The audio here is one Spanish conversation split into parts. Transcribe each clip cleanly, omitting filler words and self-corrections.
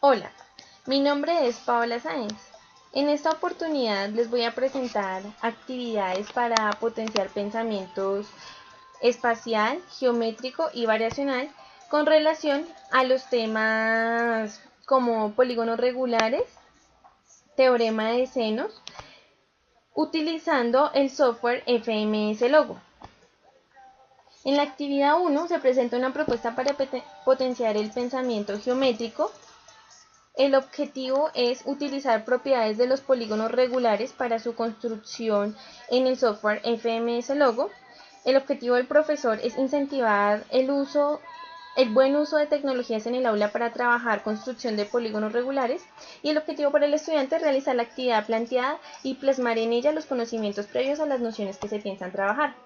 Hola, mi nombre es Paola Sáenz. En esta oportunidad les voy a presentar actividades para potenciar pensamientos espacial, geométrico y variacional con relación a los temas como polígonos regulares, teorema de senos, utilizando el software FMS Logo. En la actividad 1 se presenta una propuesta para potenciar el pensamiento geométrico. El objetivo es utilizar propiedades de los polígonos regulares para su construcción en el software FMS Logo. El objetivo del profesor es incentivar el buen uso de tecnologías en el aula para trabajar construcción de polígonos regulares, y el objetivo para el estudiante es realizar la actividad planteada y plasmar en ella los conocimientos previos a las nociones que se piensan trabajar.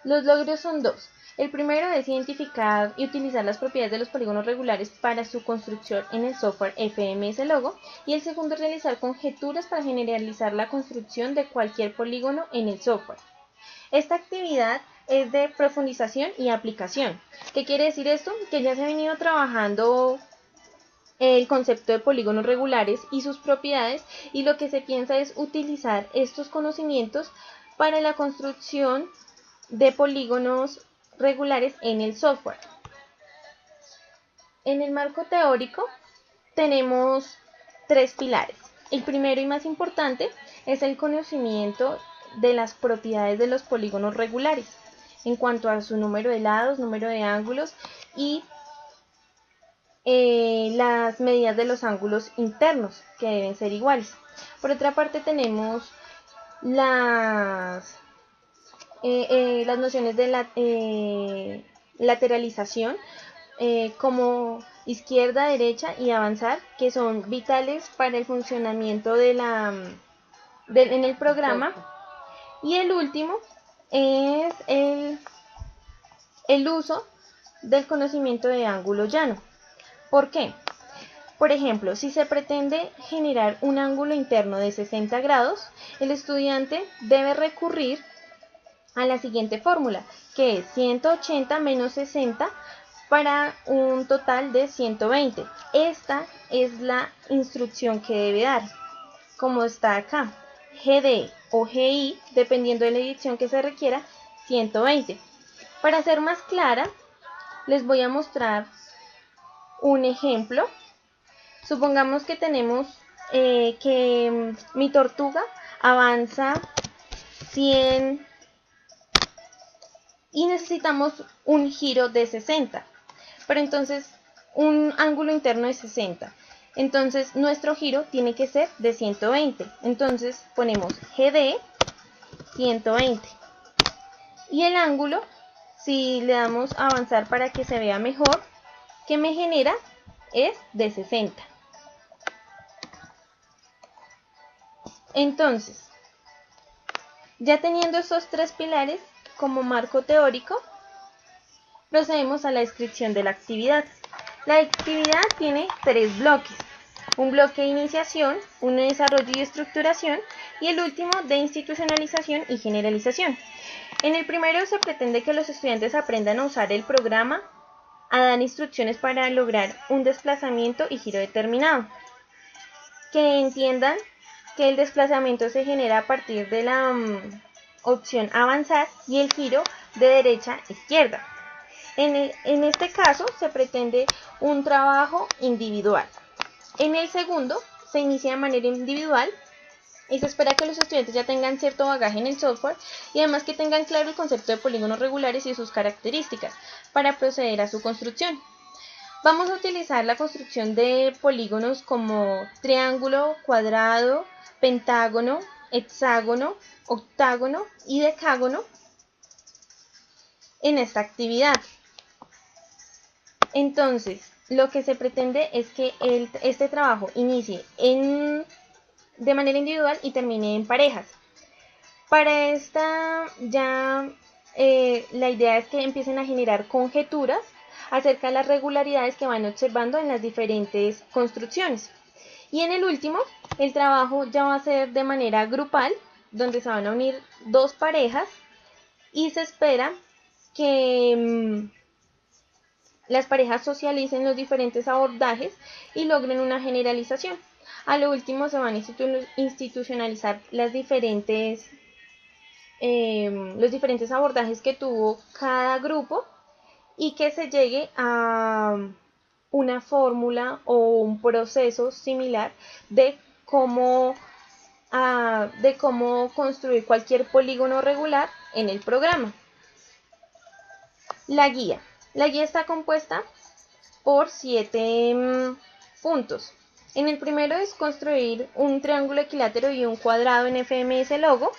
Los logros son dos. El primero es identificar y utilizar las propiedades de los polígonos regulares para su construcción en el software FMS Logo, y el segundo es realizar conjeturas para generalizar la construcción de cualquier polígono en el software. Esta actividad es de profundización y aplicación. ¿Qué quiere decir esto? Que ya se ha venido trabajando el concepto de polígonos regulares y sus propiedades, y lo que se piensa es utilizar estos conocimientos para la construcción de polígonos regulares en el software. En el marco teórico tenemos tres pilares. El primero y más importante es el conocimiento de las propiedades de los polígonos regulares en cuanto a su número de lados, número de ángulos y las medidas de los ángulos internos, que deben ser iguales. Por otra parte tenemos las nociones de la lateralización, como izquierda, derecha y avanzar, que son vitales para el funcionamiento en el programa. Y el último es el uso del conocimiento de ángulo llano. ¿Por qué? Por ejemplo, si se pretende generar un ángulo interno de 60 grados, el estudiante debe recurrir a la siguiente fórmula, que es 180 menos 60 para un total de 120. Esta es la instrucción que debe dar, como está acá, GD o GI, dependiendo de la edición que se requiera, 120. Para ser más clara, les voy a mostrar un ejemplo. Supongamos que tenemos que mi tortuga avanza 100 y necesitamos un giro de 60, pero entonces un ángulo interno de 60. Entonces nuestro giro tiene que ser de 120. Entonces ponemos GD 120. Y el ángulo, si le damos a avanzar para que se vea mejor, que me genera es de 60. Entonces, ya teniendo estos tres pilares como marco teórico, procedemos a la descripción de la actividad. La actividad tiene tres bloques: un bloque de iniciación, uno de desarrollo y estructuración, y el último de institucionalización y generalización. En el primero se pretende que los estudiantes aprendan a usar el programa, a dar instrucciones para lograr un desplazamiento y giro determinado, que entiendan que el desplazamiento se genera a partir de la opción avanzar y el giro de derecha a izquierda. En este caso se pretende un trabajo individual. En el segundo se inicia de manera individual y se espera que los estudiantes ya tengan cierto bagaje en el software, y además que tengan claro el concepto de polígonos regulares y sus características para proceder a su construcción. Vamos a utilizar la construcción de polígonos como triángulo, cuadrado, pentágono, hexágono, octágono y decágono en esta actividad. Entonces, lo que se pretende es que este trabajo inicie de manera individual y termine en parejas. Para esta ya la idea es que empiecen a generar conjeturas acerca de las regularidades que van observando en las diferentes construcciones. Y en el último, el trabajo ya va a ser de manera grupal, donde se van a unir dos parejas, y se espera que las parejas socialicen los diferentes abordajes y logren una generalización. A lo último se van a institucionalizar los diferentes abordajes que tuvo cada grupo y que se llegue a una fórmula o un proceso similar de cómo construir cualquier polígono regular en el programa. La guía. La guía está compuesta por 7 puntos. En el primero es construir un triángulo equilátero y un cuadrado en FMS Logo.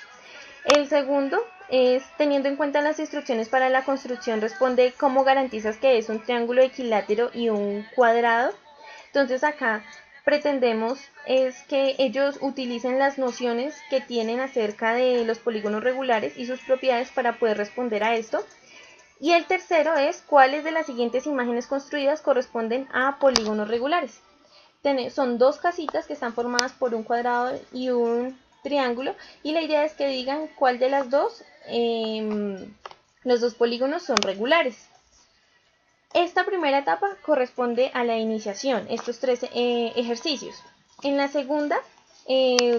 El segundo es, teniendo en cuenta las instrucciones para la construcción, responde cómo garantizas que es un triángulo equilátero y un cuadrado. Entonces acá pretendemos es que ellos utilicen las nociones que tienen acerca de los polígonos regulares y sus propiedades para poder responder a esto. Y el tercero es cuáles de las siguientes imágenes construidas corresponden a polígonos regulares. Son 2 casitas que están formadas por un cuadrado y un triángulo, y la idea es que digan cuál de las dos, los 2 polígonos son regulares. Esta primera etapa corresponde a la iniciación, estos 3 ejercicios. En la segunda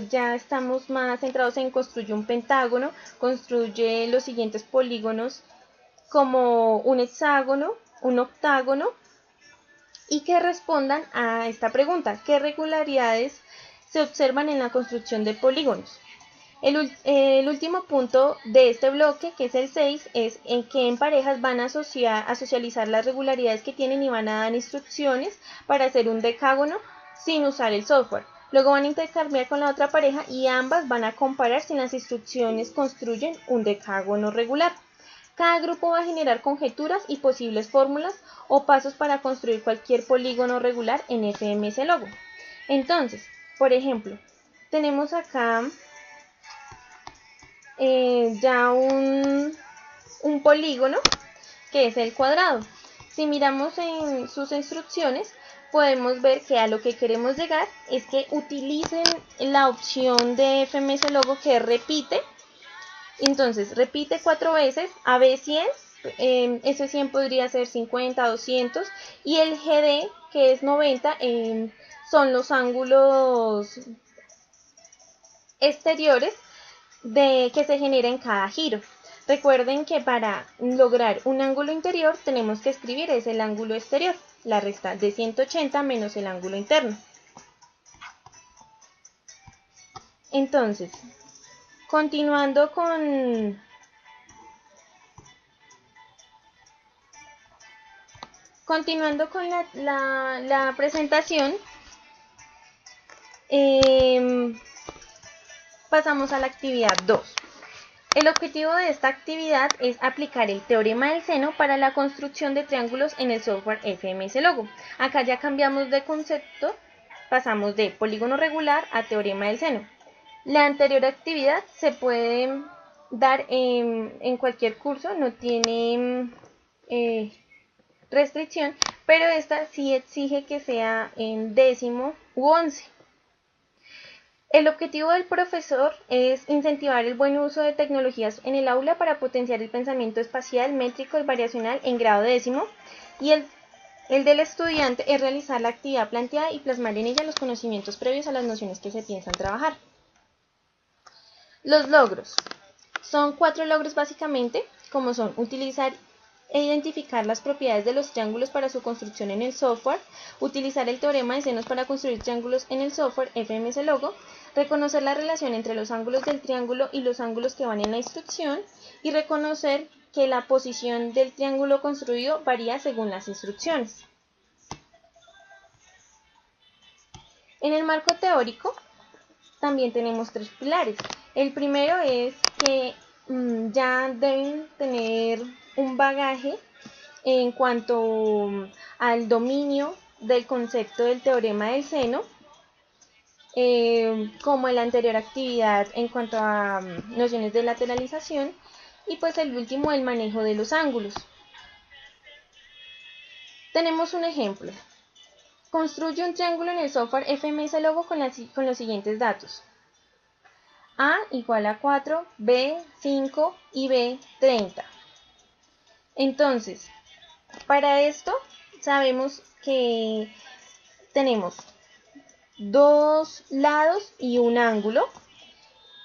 ya estamos más centrados en construye un pentágono, construye los siguientes polígonos como un hexágono, un octágono, y que respondan a esta pregunta: ¿qué regularidades se observan en la construcción de polígonos? El último punto de este bloque, que es el 6, es en que en parejas van a socializar las regularidades que tienen y van a dar instrucciones para hacer un decágono sin usar el software. Luego van a intercambiar con la otra pareja y ambas van a comparar si las instrucciones construyen un decágono regular. Cada grupo va a generar conjeturas y posibles fórmulas o pasos para construir cualquier polígono regular en FMS Logo. Entonces, por ejemplo, tenemos acá ya un polígono que es el cuadrado. Si miramos en sus instrucciones, podemos ver que a lo que queremos llegar es que utilicen la opción de FMS Logo que repite. Entonces, repite 4 veces, AB100, ese 100 podría ser 50, 200, y el GD, que es 90, son los ángulos exteriores que se genera en cada giro. Recuerden que para lograr un ángulo interior tenemos que escribir es el ángulo exterior, la resta de 180 menos el ángulo interno. Entonces, continuando con la presentación, pasamos a la actividad 2. El objetivo de esta actividad es aplicar el teorema del seno para la construcción de triángulos en el software FMS Logo. Acá ya cambiamos de concepto, pasamos de polígono regular a teorema del seno. La anterior actividad se puede dar en cualquier curso, no tiene restricción, pero esta sí exige que sea en 10º u 11. El objetivo del profesor es incentivar el buen uso de tecnologías en el aula para potenciar el pensamiento espacial, métrico y variacional en grado 10º, y el del estudiante es realizar la actividad planteada y plasmar en ella los conocimientos previos a las nociones que se piensan trabajar. Los logros. Son 4 logros básicamente, como son utilizar e identificar las propiedades de los triángulos para su construcción en el software, utilizar el teorema de senos para construir triángulos en el software FMS Logo, reconocer la relación entre los ángulos del triángulo y los ángulos que van en la instrucción, y reconocer que la posición del triángulo construido varía según las instrucciones. En el marco teórico también tenemos 3 pilares. El primero es que ya deben tener un bagaje en cuanto al dominio del concepto del teorema del seno, como en la anterior actividad en cuanto a nociones de lateralización, y pues el último, el manejo de los ángulos. Tenemos un ejemplo. Construye un triángulo en el software FMS Logo con los siguientes datos: A igual a 4, B 5 y B 30. Entonces, para esto sabemos que tenemos dos lados y un ángulo,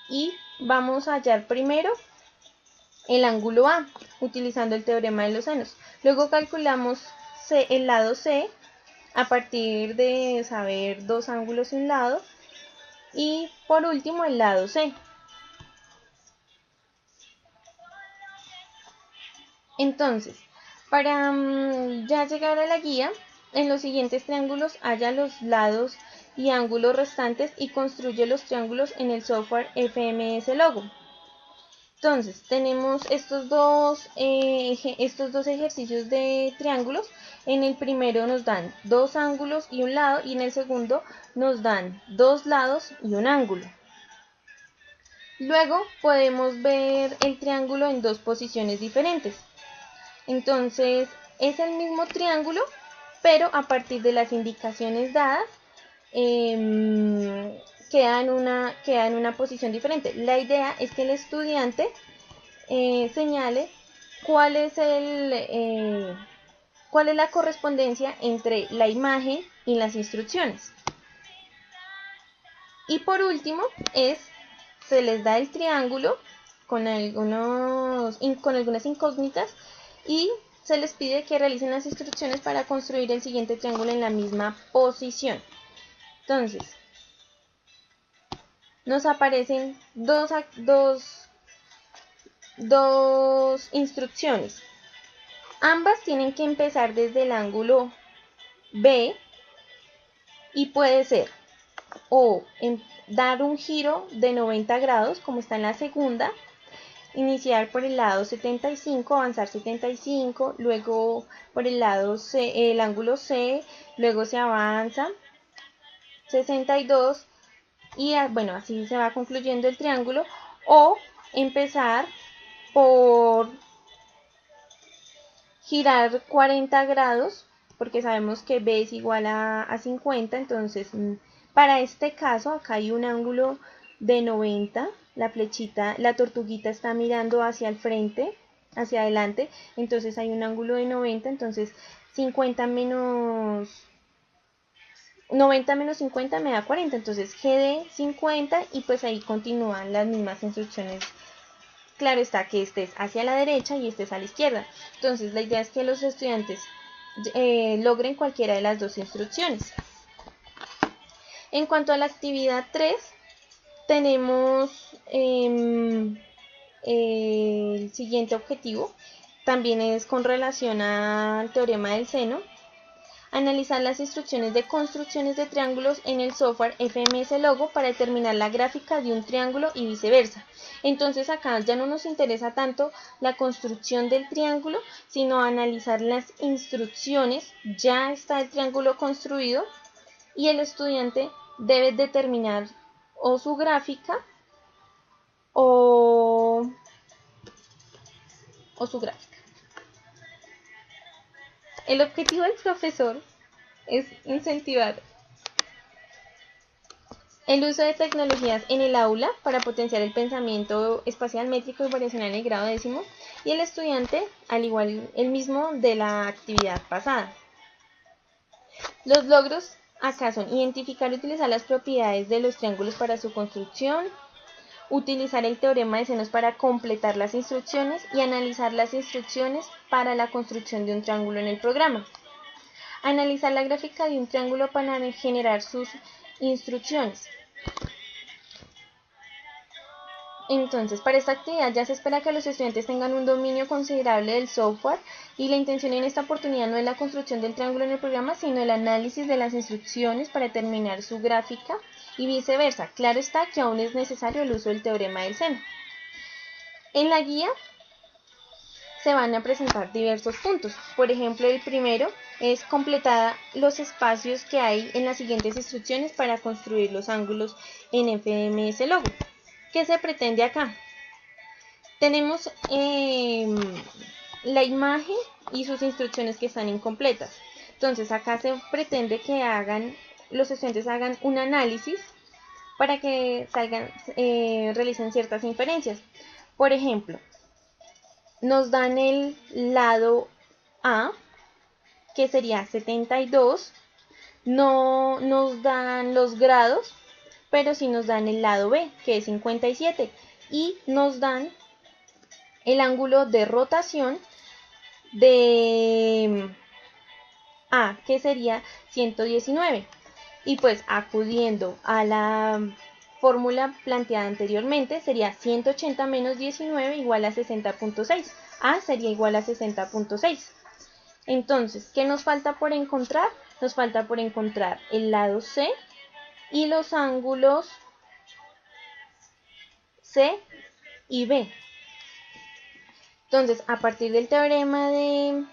y vamos a hallar primero el ángulo A utilizando el teorema de los senos. Luego calculamos el lado C a partir de saber dos ángulos y un lado, y por último el lado C. Entonces, para ya llegar a la guía, en los siguientes triángulos halla los lados y ángulos restantes y construye los triángulos en el software FMS Logo. Entonces, tenemos estos dos ejercicios de triángulos. En el primero nos dan dos ángulos y un lado, y en el segundo nos dan dos lados y un ángulo. Luego podemos ver el triángulo en dos posiciones diferentes. Entonces, es el mismo triángulo, pero a partir de las indicaciones dadas, queda en una posición diferente. La idea es que el estudiante señale cuál es la correspondencia entre la imagen y las instrucciones. Y por último, se les da el triángulo con algunas incógnitas, y se les pide que realicen las instrucciones para construir el siguiente triángulo en la misma posición. Entonces, nos aparecen dos instrucciones. Ambas tienen que empezar desde el ángulo B, y puede ser o dar un giro de 90 grados, como está en la segunda, iniciar por el lado 75, avanzar 75, luego por el lado C, el ángulo C, luego se avanza 62, y bueno, así se va concluyendo el triángulo. O empezar por girar 40 grados, porque sabemos que B es igual a 50, entonces para este caso acá hay un ángulo de 90, la flechita, la tortuguita está mirando hacia el frente, hacia adelante, entonces hay un ángulo de 90, entonces 90 menos 50 me da 40, entonces GD 50, y pues ahí continúan las mismas instrucciones. Claro está que este es hacia la derecha y este es a la izquierda. Entonces la idea es que los estudiantes logren cualquiera de las dos instrucciones. En cuanto a la actividad 3, tenemos el siguiente objetivo. También es con relación al teorema del seno. Analizar las instrucciones de construcciones de triángulos en el software FMS Logo para determinar la gráfica de un triángulo y viceversa. Entonces acá ya no nos interesa tanto la construcción del triángulo, sino analizar las instrucciones. Ya está el triángulo construido y el estudiante debe determinar o su gráfica o su gráfica. El objetivo del profesor es incentivar el uso de tecnologías en el aula para potenciar el pensamiento espacial, métrico y variacional en el grado décimo, y el estudiante, al igual el mismo de la actividad pasada. Los logros acá son identificar y utilizar las propiedades de los triángulos para su construcción, utilizar el teorema de senos para completar las instrucciones y analizar las instrucciones para la construcción de un triángulo en el programa. Analizar la gráfica de un triángulo para generar sus instrucciones. Entonces, para esta actividad ya se espera que los estudiantes tengan un dominio considerable del software, y la intención en esta oportunidad no es la construcción del triángulo en el programa, sino el análisis de las instrucciones para determinar su gráfica y viceversa. Claro está que aún es necesario el uso del teorema del seno. En la guía se van a presentar diversos puntos. Por ejemplo, el primero es completar los espacios que hay en las siguientes instrucciones para construir los ángulos en FMS Logo. ¿Qué se pretende acá? Tenemos la imagen y sus instrucciones que están incompletas. Entonces acá se pretende que los estudiantes hagan un análisis para que realicen ciertas inferencias. Por ejemplo, nos dan el lado A que sería 72. No nos dan los grados, pero sí nos dan el lado B, que es 57. Y nos dan el ángulo de rotación de A, que sería 119. Y pues acudiendo a la fórmula planteada anteriormente, sería 180 menos 19 igual a 60.6. A sería igual a 60.6. Entonces, ¿qué nos falta por encontrar? Nos falta por encontrar el lado C y los ángulos C y B. Entonces, a partir del teorema de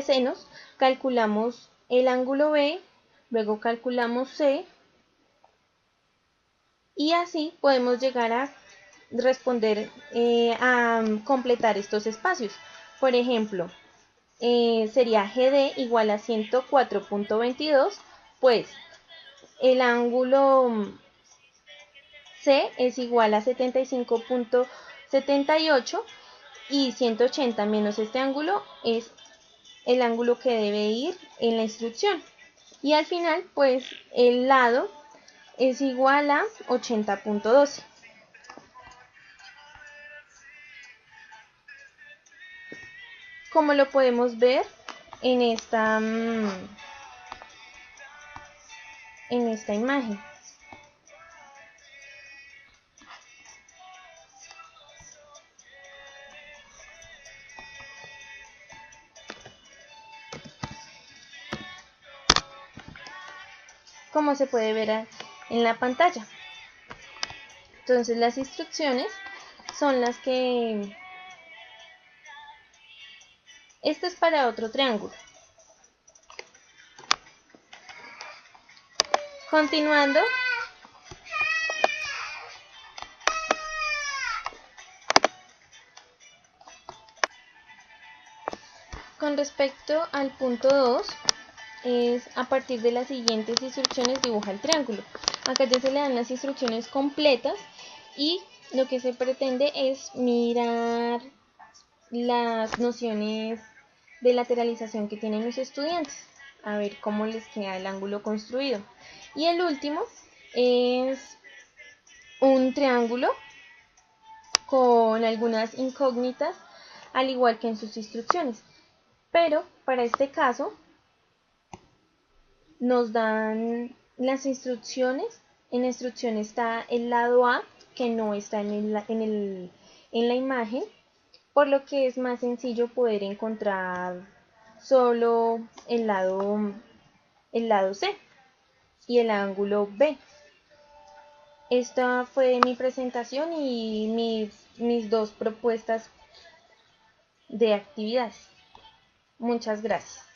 senos, calculamos el ángulo B, luego calculamos C, y así podemos llegar a responder, a completar estos espacios. Por ejemplo, sería GD igual a 104.22, pues el ángulo C es igual a 75.78 y 180 menos este ángulo es el ángulo que debe ir en la instrucción. Y al final, pues el lado es igual a 80.12. Como lo podemos ver en esta imagen. Como se puede ver en la pantalla. Entonces las instrucciones son las que... Este es para otro triángulo. Continuando, con respecto al punto 2, es a partir de las siguientes instrucciones dibuja el triángulo. Acá ya se le dan las instrucciones completas y lo que se pretende es mirar las nociones de lateralización que tienen los estudiantes, a ver cómo les queda el ángulo construido. Y el último es un triángulo con algunas incógnitas, al igual que en sus instrucciones. Pero para este caso nos dan las instrucciones. En la instrucción está el lado A, que no está en la imagen, por lo que es más sencillo poder encontrar solo el lado C y el ángulo B. Esta fue mi presentación y mis dos propuestas de actividades. Muchas gracias.